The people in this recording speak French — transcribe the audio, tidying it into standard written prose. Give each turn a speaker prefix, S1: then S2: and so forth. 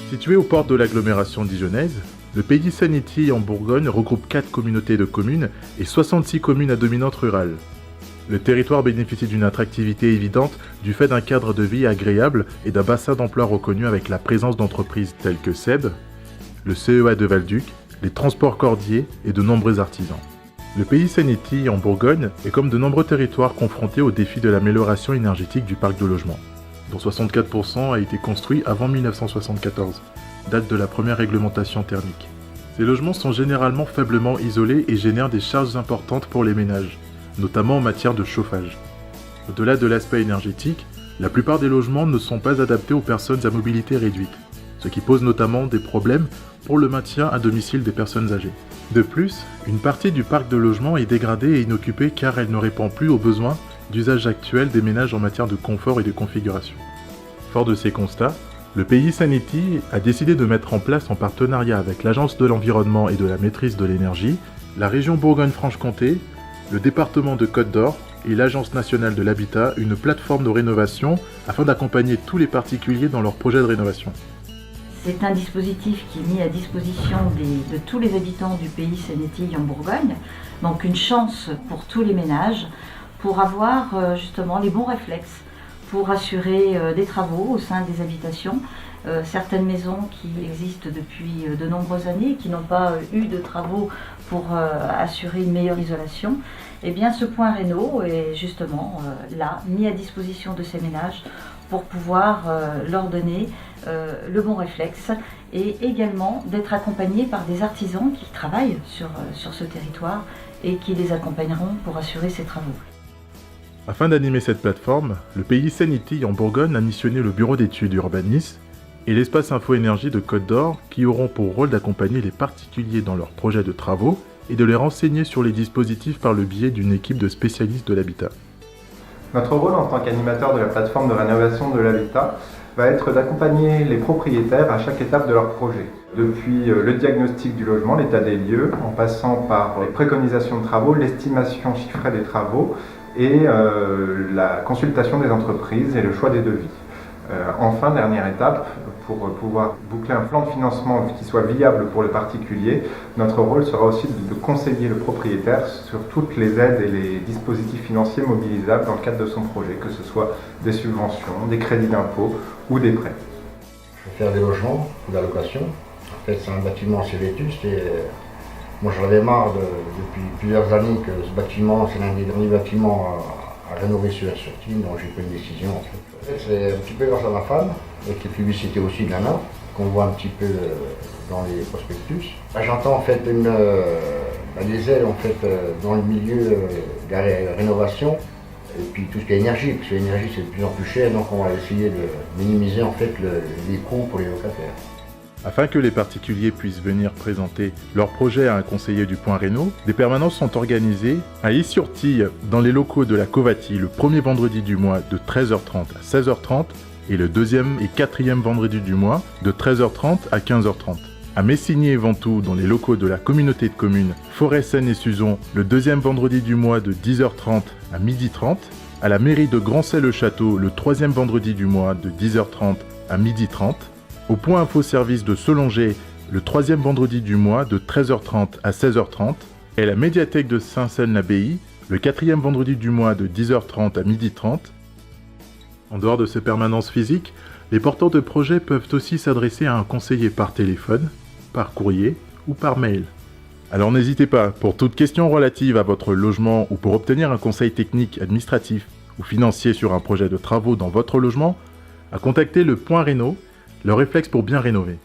S1: Situé aux portes de l'agglomération dijonnaise, le Pays Sanity en Bourgogne regroupe 4 communautés de communes et 66 communes à dominante rurale. Le territoire bénéficie d'une attractivité évidente du fait d'un cadre de vie agréable et d'un bassin d'emploi reconnu avec la présence d'entreprises telles que SEB, le CEA de Valduc, les transports cordiers et de nombreux artisans. Le Pays Sanity en Bourgogne est comme de nombreux territoires confrontés au défi de l'amélioration énergétique du parc de logement, dont 64% a été construit avant 1974, date de la première réglementation thermique. Ces logements sont généralement faiblement isolés et génèrent des charges importantes pour les ménages, notamment en matière de chauffage. Au-delà de l'aspect énergétique, la plupart des logements ne sont pas adaptés aux personnes à mobilité réduite, ce qui pose notamment des problèmes pour le maintien à domicile des personnes âgées. De plus, une partie du parc de logements est dégradée et inoccupée car elle ne répond plus aux besoins d'usage actuel des ménages en matière de confort et de configuration. Fort de ces constats, le Pays Sanity a décidé de mettre en place en partenariat avec l'Agence de l'environnement et de la maîtrise de l'énergie, la région Bourgogne-Franche-Comté, le département de Côte d'Or et l'Agence nationale de l'habitat une plateforme de rénovation afin d'accompagner tous les particuliers dans leurs projets de rénovation.
S2: C'est un dispositif qui est mis à disposition de tous les habitants du Pays Sanity en Bourgogne, donc une chance pour tous les ménages pour avoir justement les bons réflexes pour assurer des travaux au sein des habitations. Certaines maisons qui existent depuis de nombreuses années, qui n'ont pas eu de travaux pour assurer une meilleure isolation, eh bien ce point réno est justement là, mis à disposition de ces ménages pour pouvoir leur donner le bon réflexe et également d'être accompagnés par des artisans qui travaillent sur ce territoire et qui les accompagneront pour assurer ces travaux.
S1: Afin d'animer cette plateforme, le Pays Sanity en Bourgogne a missionné le Bureau d'études urbanistes et l'espace Info-Énergie de Côte d'Or qui auront pour rôle d'accompagner les particuliers dans leurs projets de travaux et de les renseigner sur les dispositifs par le biais d'une équipe de spécialistes de l'habitat.
S3: Notre rôle en tant qu'animateur de la plateforme de rénovation de l'habitat va être d'accompagner les propriétaires à chaque étape de leur projet. Depuis le diagnostic du logement, l'état des lieux, en passant par les préconisations de travaux, l'estimation chiffrée des travaux et la consultation des entreprises et le choix des devis. Enfin, dernière étape, pour pouvoir boucler un plan de financement qui soit viable pour le particulier, notre rôle sera aussi de conseiller le propriétaire sur toutes les aides et les dispositifs financiers mobilisables dans le cadre de son projet, que ce soit des subventions, des crédits d'impôt ou des prêts.
S4: Je vais faire des logements ou de la location. En fait, c'est un bâtiment assez vétuste et moi j'en avais marre depuis plusieurs années que ce bâtiment, c'est l'un des derniers bâtiments à rénover sur la sortie, donc j'ai pris une décision en fait. C'est un petit peu grâce à ma femme, avec les publicités aussi de l'ANA, qu'on voit un petit peu dans les prospectus. J'entends en fait des aides en fait, dans le milieu de la rénovation, et puis tout ce qui est énergie, parce que l'énergie c'est de plus en plus cher, donc on va essayer de minimiser en fait les coûts pour les locataires.
S1: Afin que les particuliers puissent venir présenter leur projet à un conseiller du Point Réno, des permanences sont organisées à Is-sur-Tille dans les locaux de la Covati le premier vendredi du mois de 13h30 à 16h30 et le deuxième et quatrième vendredi du mois de 13h30 à 15h30. À Messigny et Ventoux dans les locaux de la communauté de communes Forêt-Seine et Suzon le deuxième vendredi du mois de 10h30 à 12h30, à la mairie de Grancey-le-Château le troisième vendredi du mois de 10h30 à 12h30, au Point Info Service de Solongé le troisième vendredi du mois de 13h30 à 16h30 et à la médiathèque de Saint-Seine-l'Abbaye le quatrième vendredi du mois de 10h30 à 12h30. En dehors de ces permanences physiques, les porteurs de projets peuvent aussi s'adresser à un conseiller par téléphone, par courrier ou par mail. Alors n'hésitez pas, pour toute question relative à votre logement ou pour obtenir un conseil technique, administratif ou financier sur un projet de travaux dans votre logement, à contacter le Point Réno, le réflexe pour bien rénover.